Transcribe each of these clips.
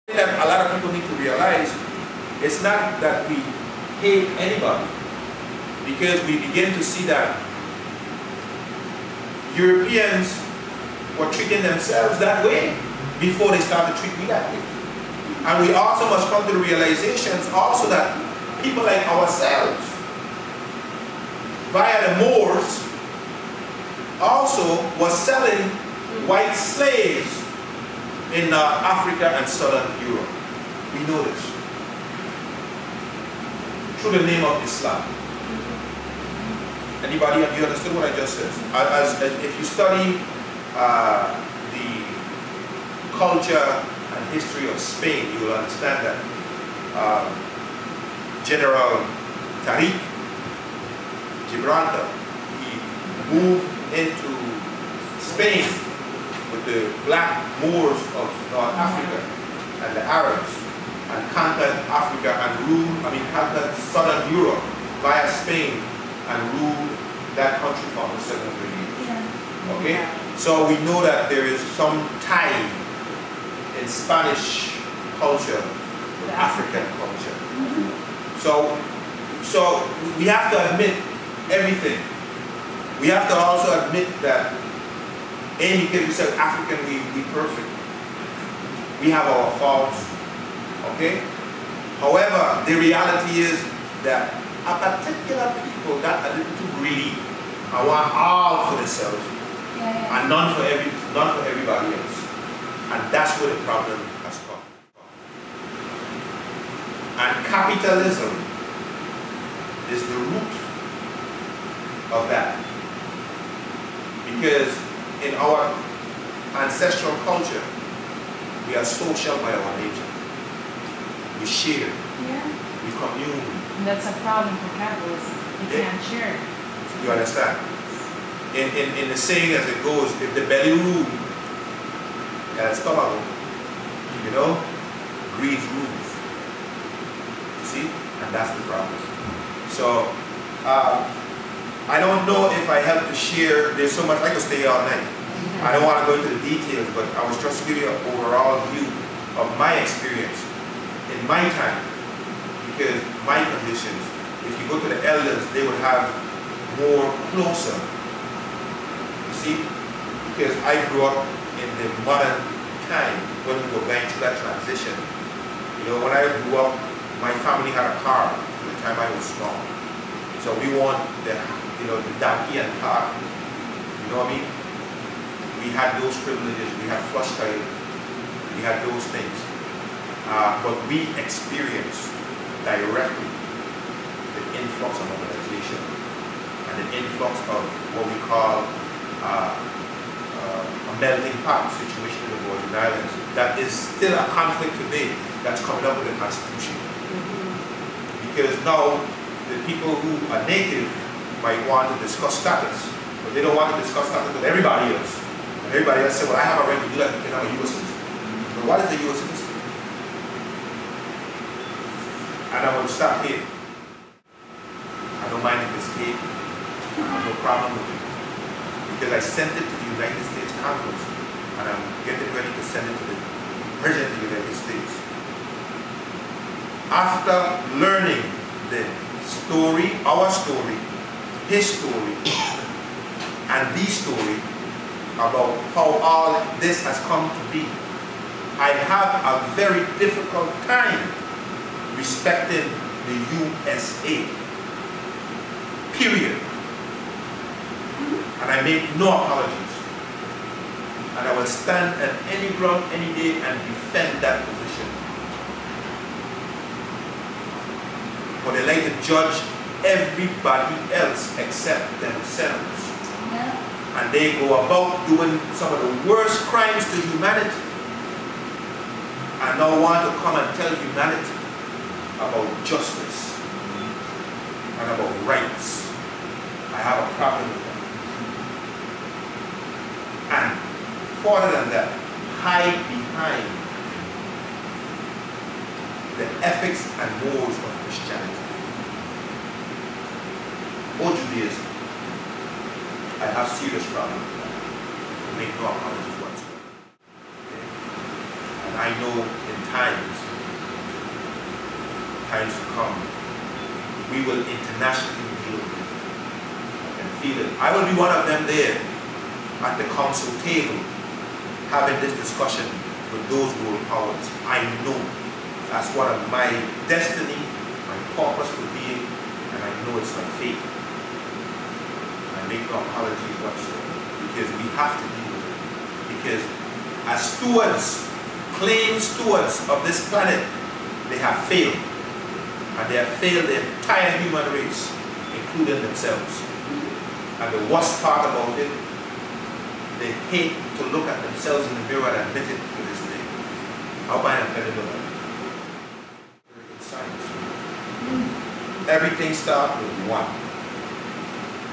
That a lot of people need to realize, it's not that we hate anybody, because we begin to see that Europeans were treating themselves that way before they started treating me that way. And we also must come to the realizations also that people like ourselves, via the Moors, also was selling white slaves in Africa and Southern Europe. We know this through the name of Islam. Anybody, you understood what I just said? As if you study the culture and history of Spain, you will understand that General Tariq Gibraltar, he moved into Spain with the black Moors of North Africa and the Arabs, and conquered Africa and conquered Southern Europe via Spain and ruled that country for 700 years. Yeah. Okay? So we know that there is some tie in Spanish culture with African culture. Mm-hmm. So we have to admit everything. We have to also admit that because we said African, we perfect. We have our faults, okay? However, the reality is that a particular people got a little too greedy and want all for themselves, and none for everybody else. And that's where the problem has come. And capitalism is the root of that. Because in our ancestral culture, we are social by our nature. We share. Yeah. We commune. And that's a problem for capitalism. You can't share. You understand? In the saying as it goes, if the belly rules, the stomach, you know, greed rules. You see? And that's the problem. So, I don't know if I have to share. There's so much, I could stay all night. I don't want to go into the details, but I was just giving you an overall view of my experience in my time. Because my conditions, if you go to the elders, they would have more closer. You see? Because I grew up in the modern time when we were going through that transition. You know, when I grew up, my family had a car from the time I was small. So we want the donkey and car. You know what I mean? We had those privileges. We had flush toilet. We had those things. But we experienced directly the influx of urbanization and the influx of what we call a melting pot situation in the Virgin Islands that is still a conflict today that's coming up with the Constitution. Because now the people who are native might want to discuss status, but they don't want to discuss status with everybody else. And everybody else say, well, I have a right to do that because I'm a U.S. citizen. But what is a U.S. citizen? And I will stop here. I don't mind if it's state. I have no problem with it. Because I sent it to the United States Congress, and I'm getting ready to send it to the President of the United States. After learning the story, our story, his story, and the story about how all this has come to be, I have a very difficult time respecting the USA. Period. And I make no apologies. And I will stand at any ground, any day, and defend that position. For they like to judge everybody else except themselves. Yeah. And they go about doing some of the worst crimes to humanity. And now want to come and tell humanity about justice and about rights. I have a problem with that. And further than that, hide behind the ethics and mores of Christianity or Judaism. I have serious problems with that. I make no apologies whatsoever. Okay? And I know in times to come, we will internationally deal with it. I can feel it. I will be one of them there at the council table having this discussion with those world powers. I know that's one of my destiny, my purpose for being, and I know it's my fate. I make no apologies whatsoever, because we have to deal with it. Because as stewards, claimed stewards of this planet, they have failed. And they have failed the entire human race, including themselves. And the worst part about it, they hate to look at themselves in the mirror and admit it to this day. How about I'm telling you science? Everything starts with one.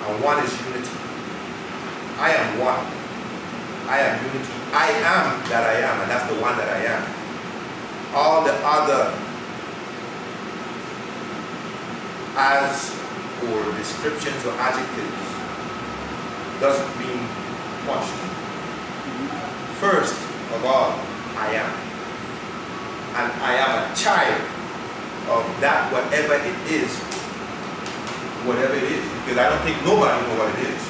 And one is unity. I am one. I am unity. I am that I am, and that's the one that I am. All the other as or descriptions or adjectives doesn't mean much. First of all, I am. And I am a child of that whatever it is. Whatever it is. Because I don't think nobody knows what it is.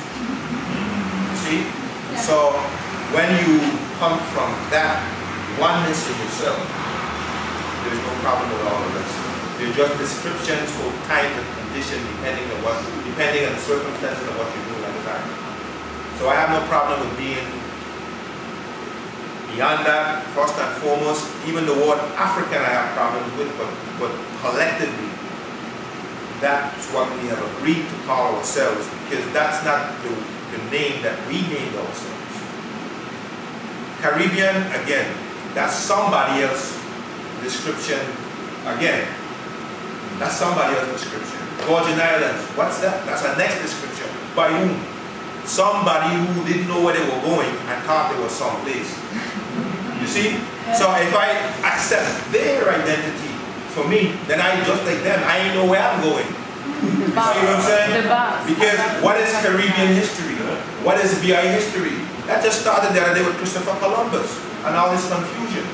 You see? Yeah. So when you come from that oneness in yourself, there's no problem with all of this. They're just descriptions for time and condition depending on the circumstances of what you're doing at the time. So I have no problem with being beyond that. First and foremost, even the word African I have problems with, but collectively, that's what we have agreed to call ourselves, because that's not the name that we named ourselves. Caribbean, again, that's somebody else's description again. That's somebody else's description. Virgin Islands, what's that? That's our next description. By whom? Somebody who didn't know where they were going and thought they were someplace. You see? So if I accept their identity for me, then I just like them. I ain't know where I'm going. You see what I'm saying? Because what is Caribbean history? What is VI history? That just started the other day with Christopher Columbus and all this confusion.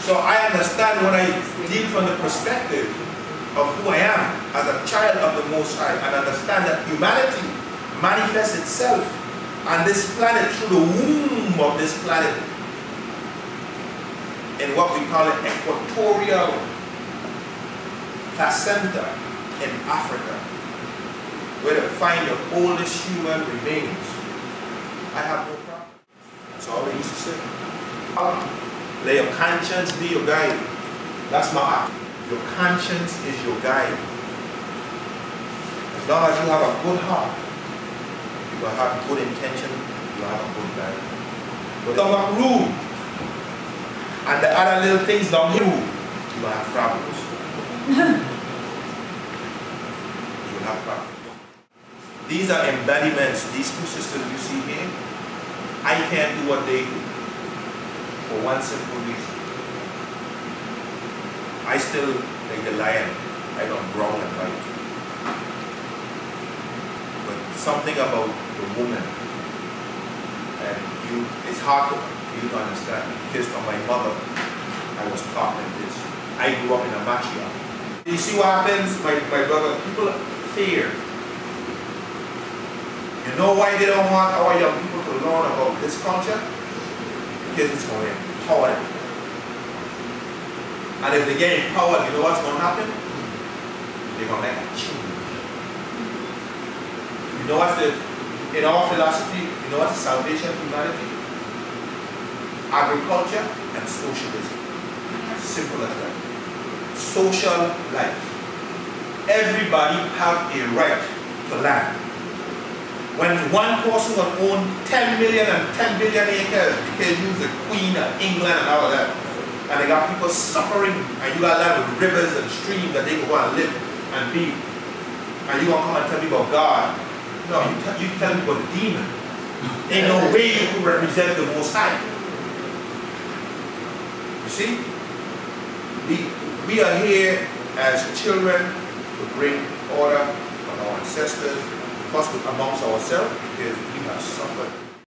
So I understand when I deal from the perspective of who I am as a child of the Most High, and understand that humanity manifests itself on this planet through the womb of this planet in what we call an equatorial placenta in Africa, where they find the oldest human remains. I have no problem. That's all they used to say. Let your conscience be your guide. That's my act. Your conscience is your guide. As long as you have a good heart, you will have good intention, you will have a good guide. But don't walk rude, and the other little things don't rude, you will have problems. You will have problems. These are embodiments. These two sisters you see here, I can't do what they do for one simple reason. I still, like the lion, I don't growl and bite. But something about the woman, and it's hard for you to understand, because from my mother, I was taught like this. I grew up in a matriarch. You see what happens, my brother? People fear. You know why they don't want our young people to learn about this culture? Because it's going to empower them. And if they get empowered, you know what's going to happen? They're going to make a change. You know what's in our philosophy, you know what's the salvation of humanity? Agriculture and socialism. Simple as that. Social life. Everybody have a right to land. When one person will own 10 million and 10 billion acres because you're the queen of England and all of that, and they got people suffering, and you got land with rivers and streams that they can go and live and be, and you gonna come and tell me about God? No, you tell me about the demon. Ain't no way you can represent the Most High. You see? We are here as children to bring order on our ancestors, first amongst ourselves, because we have suffered